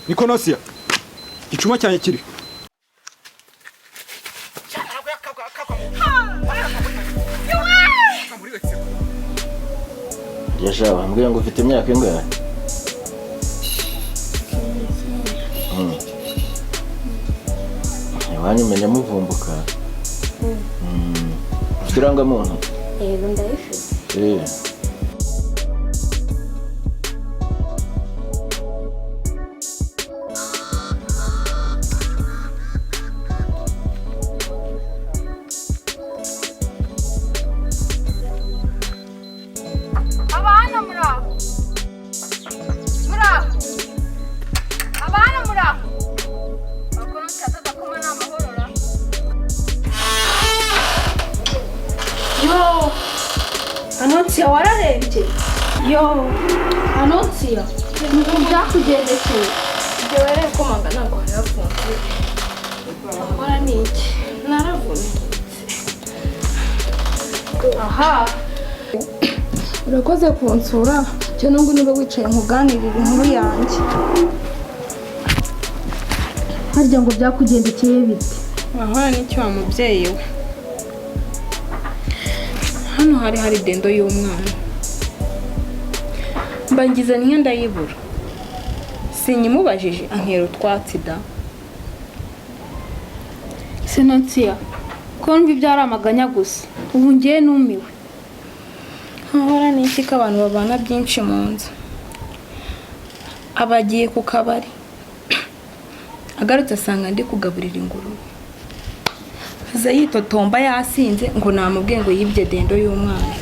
Nikonosiya, igicuma cyanjye kiri. Yasha wambwira ngo ufite imyaka ingahe? Iwanyu menya muvumbuka. Ufite irangamuntu? Yego ndayifite. Anonsiya wararebye? Yo, Anonsiya, byakugendekeye? Ibyo warebe ko manga ntabwo warafunze. Ahora ni iki? Naravunitse. Aha, urakoze kunsura, cyo nubwo niba wicaye nkuganirira inkuru yanjye. Harya ngo byakugendekeye bite? Ahora ni iki wa mubyeyi we? Hano hari dendo y'umwana. Mbangiza niyo ndayibura. Sinyimubajije antera utwatsi da. Senonsiya, ko numva ibyo ari amaganya gusa. Ubu ngiye numiwe. Ahora ni iki ko abantu babana byinshi mu nzu? Abagiye ku kabari. Agarutse asanga ndi kugaburira ingurube. Aza yitotomba yasinze ngo namubwiye ngo yibye dendo y'umwana.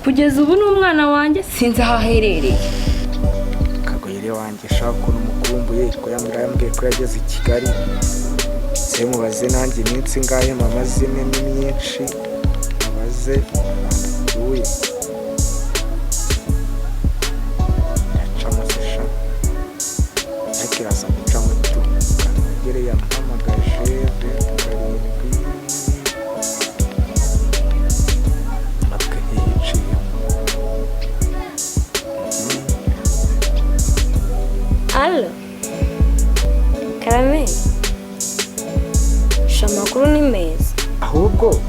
Kugeza ubu n'umwana wanjye sinzi aho aherereye. Kagoyire wanjye shaka n'umukumbuye ko yambwiye ko yageze i Kigali. Se mubaze nanjye iminsi ngahe mama zimwe ni myinshi. Abaze uye. Yacamo sesha. Yakiraza gucamo tu. Kanogere yampamagaje. Allo, Karame, amakuru ni meza. Ahubwo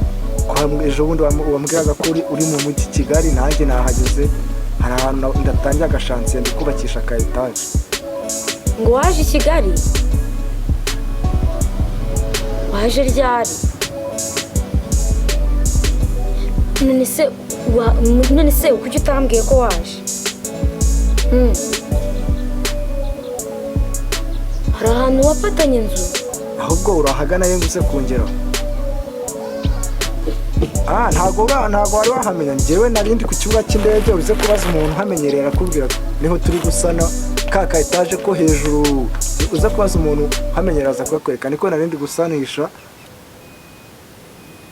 ejo bundi wambwiraga ko uri mu mujyi Kigali nanjye nahageze. Hari ahantu ndatangiye agashansiye ndi kubakisha ka etaje. Ngo waje i Kigali? Waje ryari? None se kuki utambwiye ko waje? Hari ahantu wafatanye inzu? Ahubwo urahagana ye nguze kongeraho. Ntago wari wahamenya. Njyewe narindi ku kibuga cy'indege uze kubaza umuntu hamenyerera akubwira niho turi gusana ka etaje ko hejuru. Uze kubaza umuntu hamenyeraza kwakwereka niko narindi gusanisha.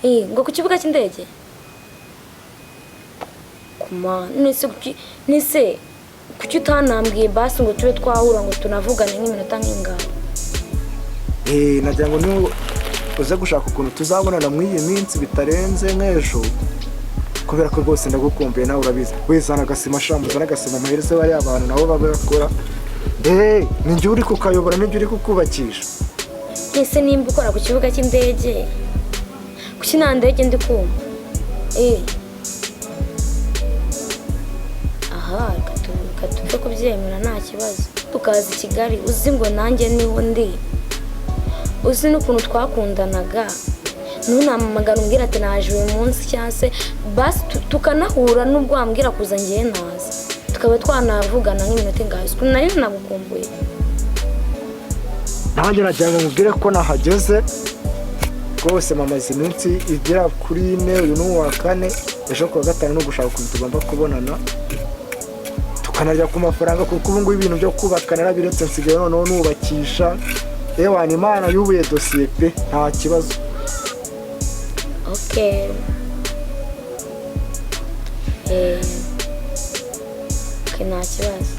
Ngo ku kibuga cy'indege? Kuma nise kuki utanambwiye basi ngo tube twahura ngo tunavugane nk'iminota nk'ingana? Nagira ngo niho uze gushaka ukuntu tuzabonana muri iyi minsi bitarenze nk'ejo, kubera ko rwose ndagukumbuye nawe urabizi. Wizana agasima shambuza n'agasima amahereze bari abantu nabo babakora. Ni njye uri kukayobora, ni njye uri kukubakisha. Ese nimba ukora ku kibuga cy'indege kuki nta ndege ndi kumva? Aha, katuve kubyemera nta kibazo. Tukaza i Kigali uzi ngo nanjye niho ndi. Uzi n'ukuntu twakundanaga. Ntunamamagara umbwira ati naje uyu munsi cyangwa se basi tukanahura n'ubwo wambwira kuza ngiye naza. Tukaba twanavugana nk'iminota ingahe. Nayo nagukumbuye. Nanjye nagira ngo mubwire ko nahageze. Rwose mama izi minsi igera kuri 4, uyu ni uwa 4. Ejo kuwa 5 no gushaka ukuntu tugomba kubonana. Tukanarya ku mafaranga kuko ubu ngubu ibintu byo kubaka narabiretse nsigaye noneho nubakisha. Ewana Imana yubuye dosiye pe nta kibazo. Okay. Nta kibazo.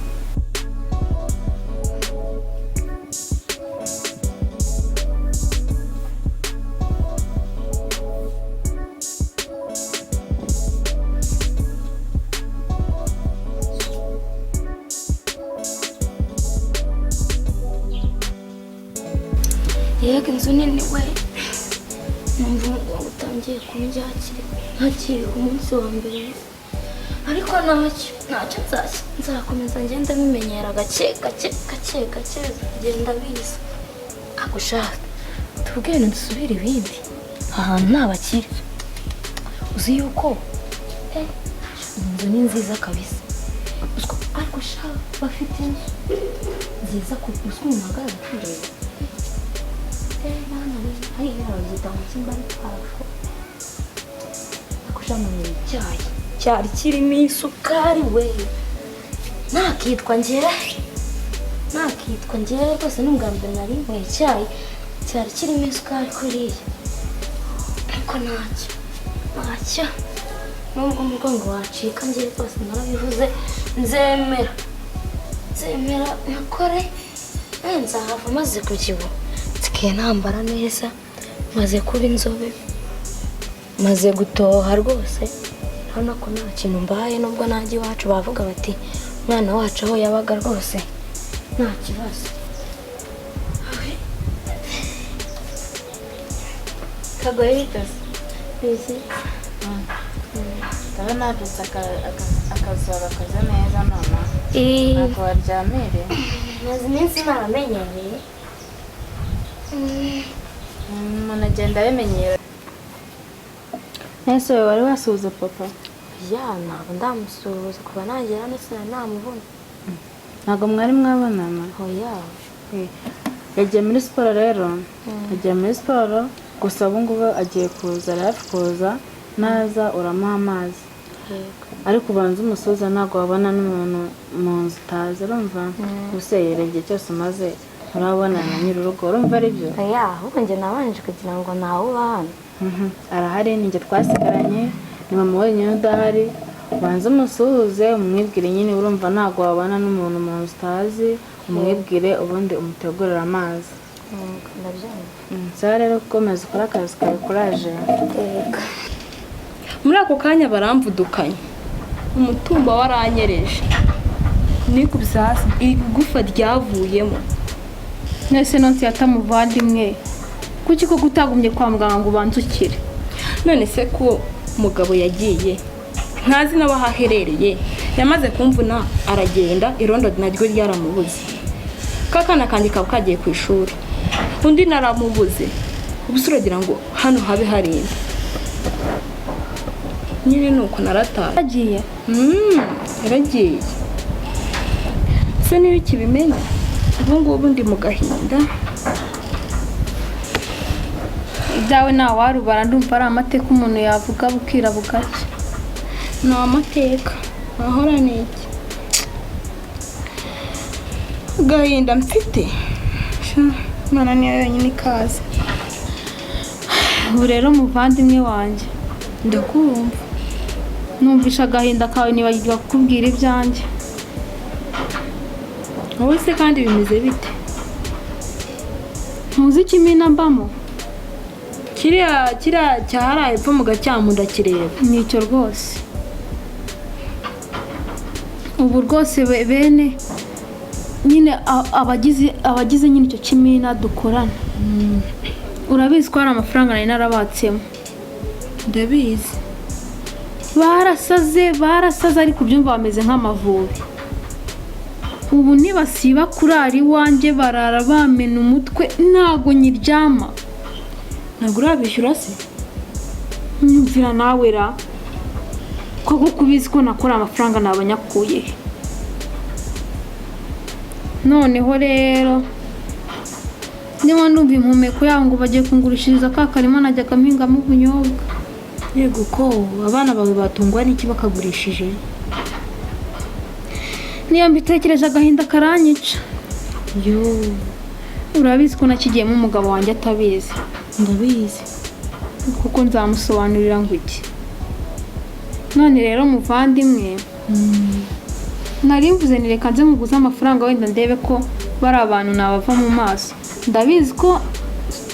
mbega inzu nini we numva umugongo utangiye kunjyakira ntakiri ku munsi wa mbere ariko ntacyo nzakomeza ngenda bimenyera gake ngenda biza agushaka tubwire dusubire ibindi ahantu ntabakire uzi yuko inzu ni nziza kabisa ariko shaka bafite inzu nziza ku umuntu ahagarara akireba mwana we hariya bagita mu kimba ari parafo akuja mu icyayi cyari kirimo isukari we nakitwa njyewe rwose n'ubwa mbere nari nyweye icyayi cyari kirimo isukari kuriya ariko ntacyo nubwo umugongo wacika njye rwose narabivuze nzemera nakore nzahava maze kukibu nsigaye nambara neza maze kuba inzobe maze gutoha rwose urabona ko nta kintu mbaye nubwo najya iwacu bavuga bati umwana wacu aho yabaga rwose nta kibazo kagoye bitose bizi ndabona nabyutse akazuba gakoze neza none ntabwo waryamire maze iminsi naramenyereye umuntu agenda abimenyera. Ese wari wasuhuza papa? Ya ntabwo ndamusuhuza kuba nagera hano sinamubona. Ntabwo mwari mwabonana? Oya. Yagiye muri siporo rero yagiye muri siporo gusa ubu ngubu agiye kuza arafi kuza naza uramuha amazi ariko ubanza umusoza ntabwo wabona n'umuntu mu nzu utazi urumva gusa igihe cyose umaze urabona na nyir'urugo urumva ari byo? Oya ahubwo njye nabanje kugira ngo nawe uba hano. Arahari ninjye twasigaranye ni mama wenyine udahari ubanza umusuhuze umwibwire nyine urumva ntabwo wabona n'umuntu mu nzu utazi umwibwire ubundi umutegurira amazi. Sara rero ukomeza ukora akazi kawe kuraje. Muri ako kanya baramvudukanye umutumba waranyereje nikubise hasi igufa ryavuyemo. Nese nonse yatamuvandimwe kuki ko gutagumye kwa muganga ngo ubanzukire? None se ko umugabo yagiye ntazi n'abahaherereye yamaze kumvuna aragenda irondo naryo ryaramubuze. Kakana kanjye kaba kagiye ku ishuri undi naramubuze ubusuragira ngo hano habe harinda nyine nuko narataye agiye yaragiye se niba ikibimenya ubu ngubu ndi mu gahinda. ibyawe nta warubara ndumva ari amateka umuntu yavuga bukira bugacya. ni amateka ahora n'iki gahinda mfite Imana niyo yonyine ikaze. Ubu rero muvandimwe wanjye ndakumva numvisha agahinda kawe nibagirwa kukubwira ibyanjye. wowe se kandi bimeze bite? ntuzi ikimina mbamo? kiriya cyaharaye epfo mu Gacyamu ndakireba. Nicyo rwose ubu rwose bene nyine abagize nyine icyo kimina dukorana urabizi ko hari amafaranga nari narabatsemo. Ndabizi barasaze ariko byumva bameze nk'amavubi. Ubu ntibasiba kurara iwanjye barara bamena umutwe ntago nyiryama. ntabwo urabishyura se? Nyumvira nawe ra koko kubizi ko nakora amafaranga nabanyakuye. Noneho rero niba numva impumeko yabo ngo bagiye kungurishiriza ka karima najyaga mpingamo ubunyobwa. Yego ko abana bawe batungwa n'iki bakagurishije? Niyo mbitekereje agahinda karanyica. Yo urabizi ko nakigiyemo umugabo wanjye atabizi. Ndabizi kuko nzamusobanurira ngo iki. None rero muvandimwe nari mvuze ni reka nze muguze amafaranga wenda ndebe ko bari abantu nabava mu maso. Ndabizi ko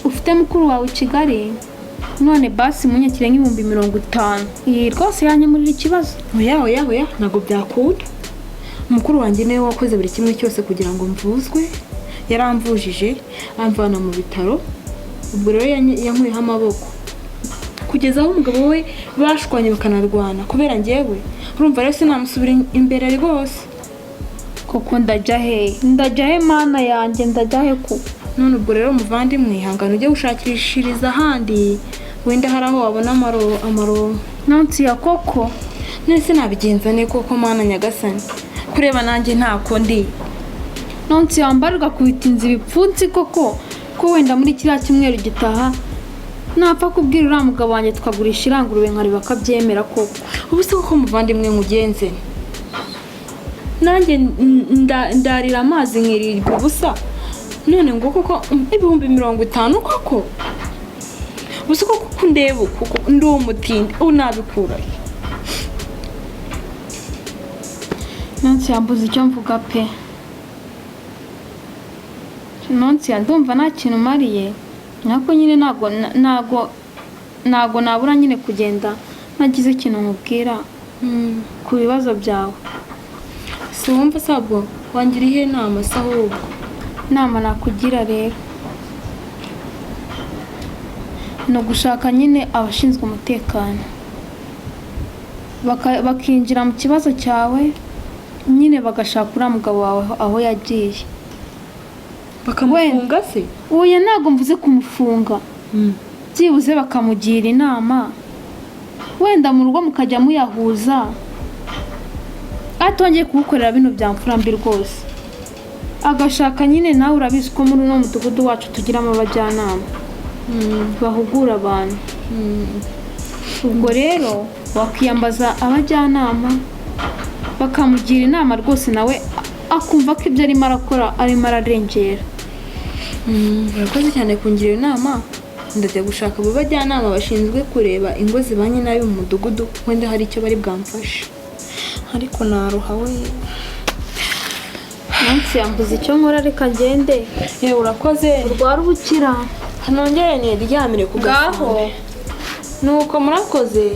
ufite mukuru wawe i Kigali none basi munyakire nk'ibihumbi 50. Iyi rwose yanyemurira ikibazo. oya ntabwo byakunda. Mukuru wanjye niwe wakoze buri kimwe cyose kugira ngo mvuzwe yaramvujije amvana mu bitaro ubwo rero yankuyeho amaboko kugeza aho umugabo we bashwanye bakanarwana kubera njyewe urumva rero sinamusubira imbere rwose. koko ndajya he mana yanjye ndajya he ko none ubwo rero muvandimwe ihangane ujye gushakishiriza ahandi wenda hari aho wabona amaro. Nonsiya koko none sinabigenza ne koko mana nyagasani kureba nanjye ntako ndi. Nonsiya mbarwa kubitinza ibipfunsi koko ko wenda muri kiriya cyumweru gitaha napfa kubwira uriya mugabo wanjye tukagurisha irangurube nkareba akabyemera koko. ubu se koko muvandimwe nkugenze nanjye ndarira amazi nkirirwa ubusa none ngo koko 50,000 koko ubusa koko ndeba koko ndi umutindi unabikura. Nonsiya mbuze icyo mvuga pe. Nonsiya ndumva nta kintu mariye nako nyine ntago nabura nyine kugenda nagize ikintu nkubwira ku bibazo byawe. si wumva sabwo wangira ihe nama se ahubwo? Inama nakugira rero ni ugushaka nyine abashinzwe umutekano bakinjira mu kibazo cyawe nyine bagashaka uriya mugabo wawe aho yagiye bakamufunga se? oya ntabwo mvuze kumufunga byibuze bakamugira inama wenda mu rugo mukajya muyahuza atongeye kugukorera bino byamfura mbi rwose agashaka nyine nawe urabizi ko muri uno mudugudu wacu tugiramo abajyanama bahugura abantu. ubwo rero wakiyambaza abajyanama bakamugira inama rwose nawe akumva ko ibyo arimo arakora arimo ararengera. urakoze cyane kungira inama ndajya gushaka abo bajyanama bashinzwe kureba ingo zibanye nabi mu mudugudu wenda hari icyo bari bwamfashe ariko naruha we. Nonsiya mbuze icyo nkora reka ngende. urakoze urwara ubukira nongere niryamire ku gaho nuko murakoze.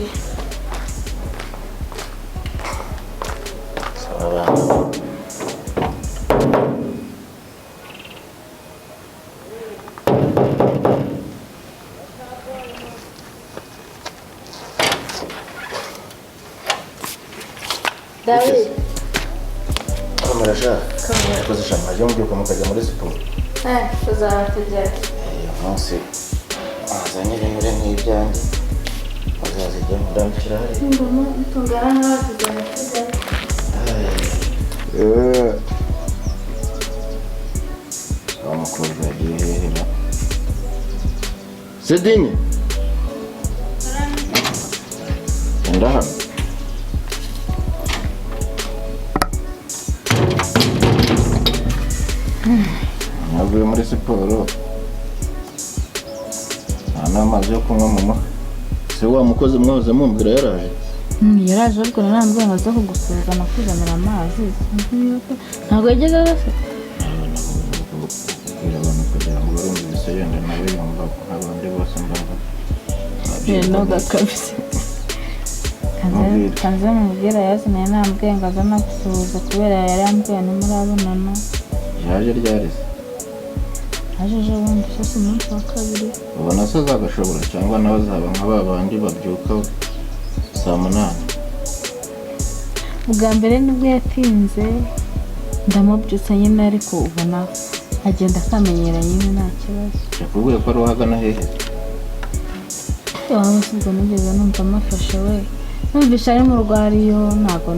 David kamera sha yakoze sha mwaje mubyuka mukajya muri siporo. tuzatugera uyu munsi azanye ibinure nk'ibyanjye bazazijya murambikira hariya. mbona tungana n'abatugana tugana wa mukobwa yagiye hehe na Sedinye enda hano navuye muri siporo nta n'amazi yo kunywa mu muha. Se wa mukozi mwahoze mumbwira yaraje? yaraje ariko narambwiye ngo aze kugusuhuza nakuzanira amazi ntabwo yageze se kubwira abantu kugira ngo barumvise yenda nawe yumva nk'abandi bose mbumva noga kabisa kanze mubwira yazinaye nambwiye ngo aze nagusuhuza kubera yari yambwiye ntimurabonana. yaje ryari se? aje ejo bundi sose umunsi wa kabiri. ubona se azagashobora cyangwa nawe azaba nka ba bandi babyuka saa 8? ubwa mbere nibwo yatinze ndamubyutsa nyine ariko ubona agenda akamenyera nyine nta kibazo. yakubwiye ko ari uhagana hehe? waba se ubwo nigeze numva amafashe we numvisha ari mu rwariyo ntabwo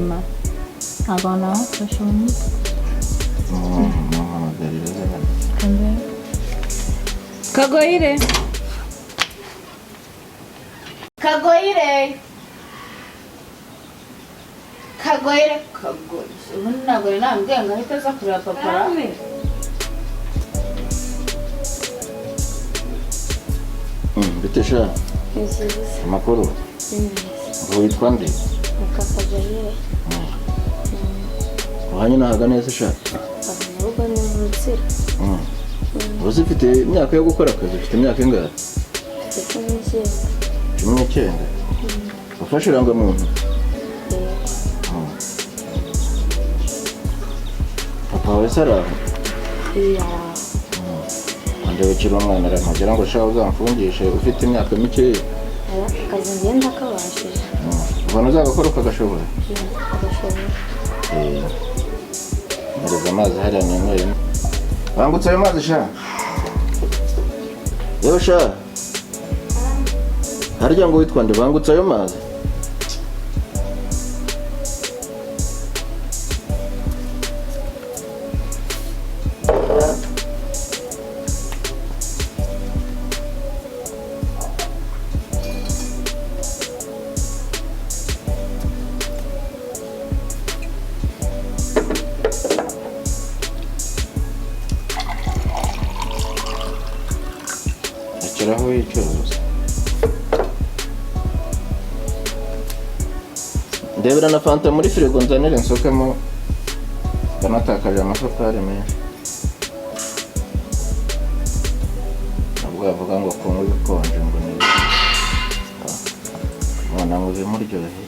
nahafashe mu mutwe. muhamagarire z'abandi Kagoyire ubundi ntabwo rero nambwiye ngo ahita aza kureba papa rame. bite sha amakuru ngo witwa nde? mukakagayire uhanye nahaga neza sha ahubwo ni mu nzira uzi ufite imyaka yo gukora akazi ufite imyaka ingahe? mfite 19. ufashe irangamuntu? papa wawe se ari aho? Nje ukiri umwana ntagira ngo ushaka uzamfungishe ufite imyaka mikeya. akazi ngenda kabashije Ubona uzagakora ukagashobora. agashobora Ngereza amazi hariya ninyweye. Bangutse ayo mazi sha. Yewe sha. Harya ngo witwa nde bangutse ayo mazi? Akiraho yicuruza. Ndebera na fanta muri firigo nzanire nsokemo. Kanatakaje amasafari menshi. Nabwo avuga ngo kunywa ibikonje ngo ni. Mwana ngo bimuryoheye.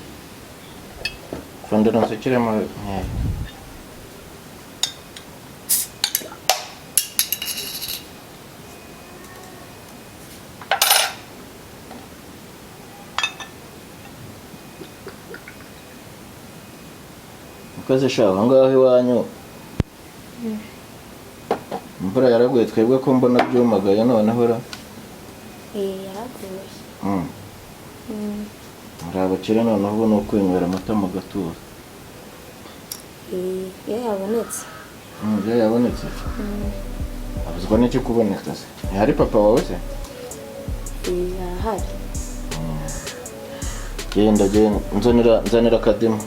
Fondera nsukiremo nkeya. Ukaze sha aho ngaho iwanyu imvura yaraguye twebwe ko mbona byumagaye noneho ra yaraguye muri abakire noneho ubu ni ukwinywera amata mu gatuza. iyo yabonetse Iyo yabonetse abuzwa n'iki kuboneka se ntihari papa wawe se? arahari Genda nzanira akadimu.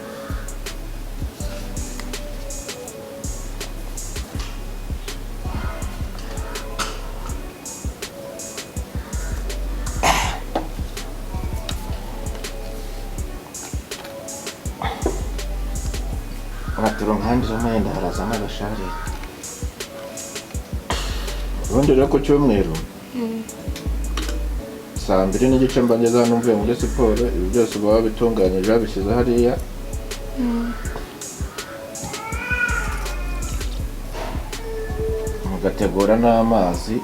Maturo nkandi z'umwenda haraza n'agashari. Ubundi rero ku cyumweru saa 2 n'igice mba ngeze hano mvuye muri siporo, ibi byose baba bitunganyije babishyize hariya. Mugategura n'amazi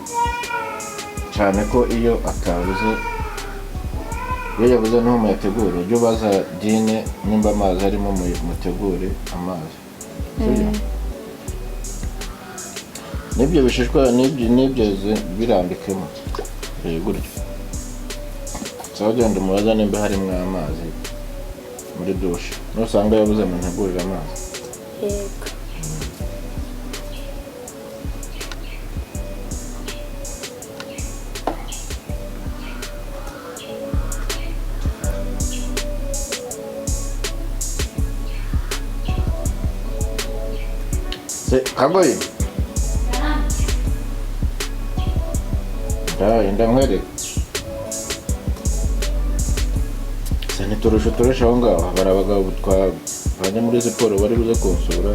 cyane ko iyo atabuze iyo yabuze n'aho muyategura ujye ubaza Dine nimba amazi arimo mutegure amazi. N'ibyo bishishwa n'ibyo birambikemo gutyo. Sawa genda umubaza nimba harimo amazi muri dushe. Nusanga yabuze muntegurira amazi. yego Kagoyi. Ndamwereka. Sani turusha aho ngaho bari abagabo twavanye muri siporo bari buze kunsura.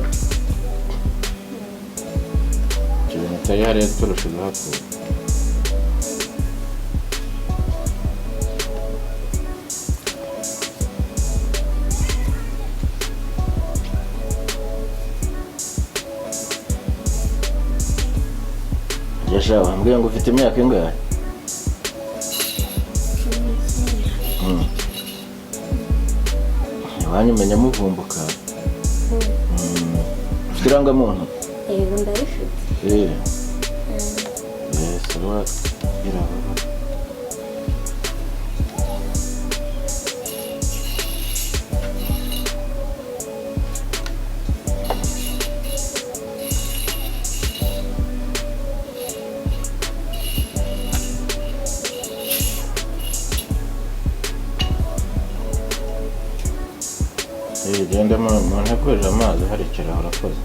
Ikintu tayi hariya turusha hafi. Yasha wambwiye ngo ufite imyaka ingahe? Iwanyu umenya muvumbuka. Ufite irangamuntu? yego ndabifite sawa irababa. Genda mu ntekurira amazi hari ikirahure urakoze.